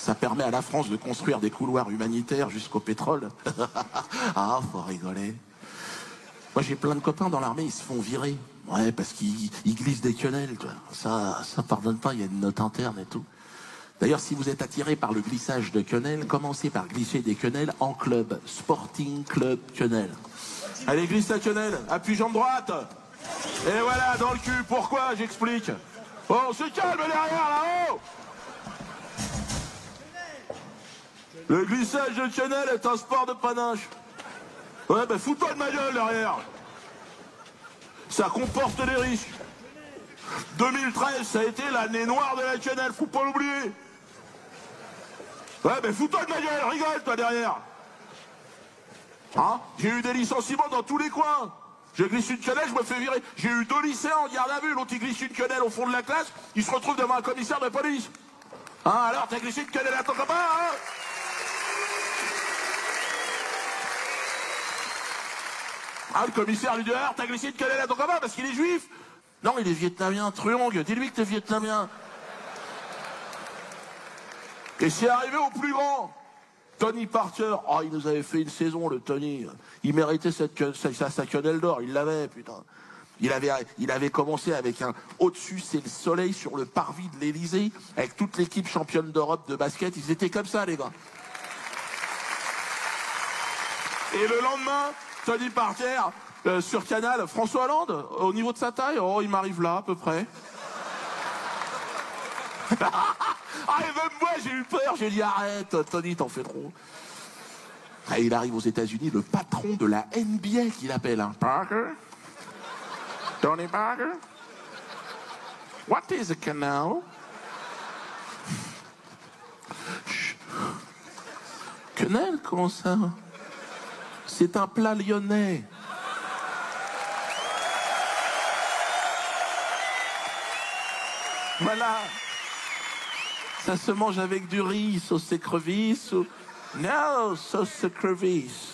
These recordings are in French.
Ça permet à la France de construire des couloirs humanitaires jusqu'au pétrole. Ah, faut rigoler. Moi, j'ai plein de copains dans l'armée, ils se font virer. Ouais, parce qu'ils glissent des quenelles, quoi. Ça pardonne pas, il y a une note interne et tout. D'ailleurs, si vous êtes attiré par le glissage de quenelles, commencez par glisser des quenelles en club. Sporting Club Quenelle. Allez, glisse la quenelle, appuie jambe droite. Et voilà, dans le cul. Pourquoi? J'explique. Oh, on se calme derrière, là-haut. Le glissage de quenelle est un sport de panache. Ouais, ben fous-toi de ma gueule derrière. Ça comporte des risques. 2013, ça a été l'année noire de la quenelle, faut pas l'oublier. Ouais, ben fous-toi de ma gueule, rigole toi derrière. Hein? J'ai eu des licenciements dans tous les coins. Je glisse une quenelle, je me fais virer. J'ai eu 2 lycéens en garde à vue, l'autre il glisse une quenelle au fond de la classe, il se retrouve devant un commissaire de police. Hein, alors t'as glissé une quenelle à ton copain, hein? Ah, le commissaire lui dit, alors t'as glissé une quenelle à ton copain parce qu'il est juif? Non, il est vietnamien, truong, dis-lui que t'es vietnamien. Et c'est arrivé au plus grand. Tony Parker, oh, il nous avait fait une saison, le Tony. Il méritait sa quenelle d'or, il l'avait, putain. Il avait commencé avec un au-dessus, c'est le soleil sur le parvis de l'Elysée, avec toute l'équipe championne d'Europe de basket. Ils étaient comme ça, les gars. Et le lendemain, Tony Parker, sur Canal, François Hollande, au niveau de sa taille, oh, il m'arrive là, à peu près. Ah, et même moi, j'ai eu peur, j'ai dit, arrête, Tony, t'en fais trop. Et il arrive aux États-Unis, le patron de la NBA qu'il appelle, hein. Parker? Tony Parker? What is a canal? Quenelle, comment ça? C'est un plat lyonnais. Voilà. Ça se mange avec du riz, sauce écrevisse ou... Non, sauce écrevisse.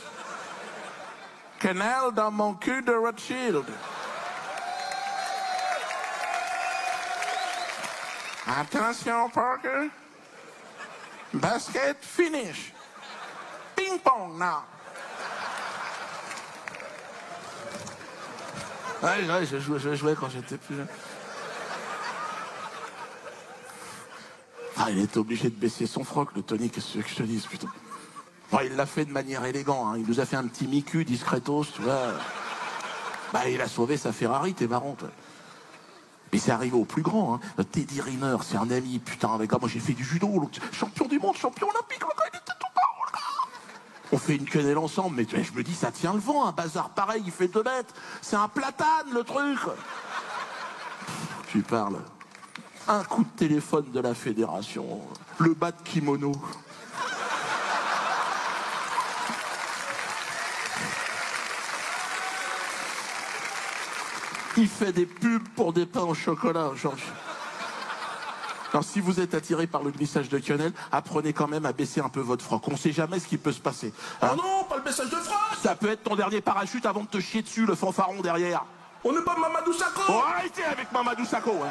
Canal dans mon cul de Rothschild. Attention, Parker. Basket finish. Ping-pong, non. Ouais, je jouais quand j'étais plus jeune. Ah, il était obligé de baisser son froc, le Tony, qu'est-ce que je te dise, putain. Bon, il l'a fait de manière élégante, hein. Il nous a fait un petit micu discretos, tu vois. Bah, il a sauvé sa Ferrari, t'es marrant, toi. Mais c'est arrivé au plus grand, hein. Teddy Riner, c'est un ami, putain, avec moi j'ai fait du judo, champion du monde, champion olympique, le gars, il était tout bas, le gars. On fait une quenelle ensemble, mais je me dis, ça tient le vent, un bazar pareil, il fait 2 mètres. C'est un platane, le truc. Tu parles. Un coup de téléphone de la fédération, le bas de kimono. Il fait des pubs pour des pains au chocolat, Georges. Alors, si vous êtes attiré par le glissage de quenelle, apprenez quand même à baisser un peu votre froc. On sait jamais ce qui peut se passer. Hein? Oh non, pas le baissage de froc! Ça peut être ton dernier parachute avant de te chier dessus, le fanfaron derrière. On n'est pas Mamadou Sakho! Oh, arrêtez avec Mamadou Sakho, hein.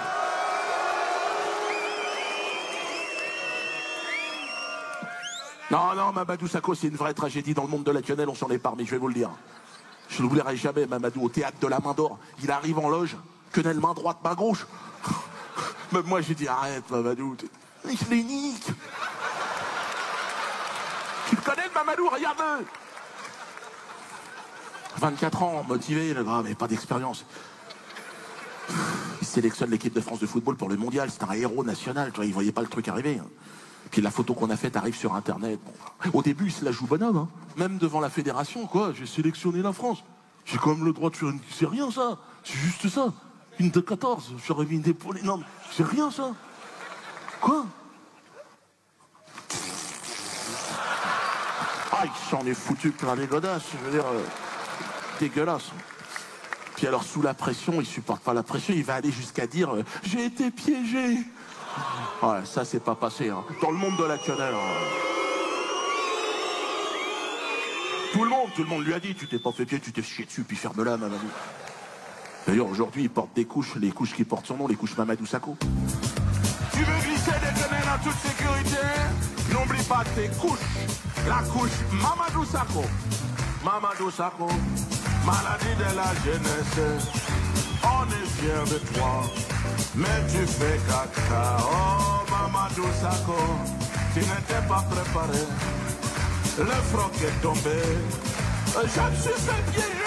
Non, non, Mamadou Sakho, c'est une vraie tragédie dans le monde de la quenelle, on s'en est parmi, je vais vous le dire. Je n'oublierai jamais Mamadou au théâtre de la Main d'Or. Il arrive en loge, quenelle main droite, main gauche. Même moi, j'ai dit, arrête, Mamadou. Je les nique. Tu le connais, le Mamadou, regarde-le. 24 ans, motivé, le gars, mais pas d'expérience. Il sélectionne l'équipe de France de football pour le mondial, c'est un héros national, tu vois, il voyait pas le truc arriver. Hein. Puis la photo qu'on a faite arrive sur Internet. Bon. Au début, il se la joue bonhomme, hein. Même devant la fédération, quoi. J'ai sélectionné la France. J'ai quand même le droit de faire une... C'est rien, ça. C'est juste ça. Une de 14. J'aurais mis une épaule énorme. C'est rien, ça. Quoi? Ah, il s'en est foutu plein les godasses. Je veux dire, dégueulasse. Puis alors, sous la pression, il supporte pas la pression. Il va aller jusqu'à dire j'ai été piégé. Ouais, ça c'est pas passé, hein. Dans le monde de la quenelle. Hein. Tout le monde lui a dit, tu t'es pas fait pied, tu t'es chié dessus, puis ferme-la, Mamadou. D'ailleurs, aujourd'hui, il porte des couches, les couches qui portent son nom, les couches Mamadou Sakho. Tu veux glisser des quenelles en toute sécurité? pas tes couches. La couche Mamadou Sakho. Mamadou Sakho, maladie de la jeunesse. On est fiers de toi, mais tu fais caca. Oh Mamadou Sakho, tu n'étais pas préparé. Le froc est tombé. Je me suis fait piéger.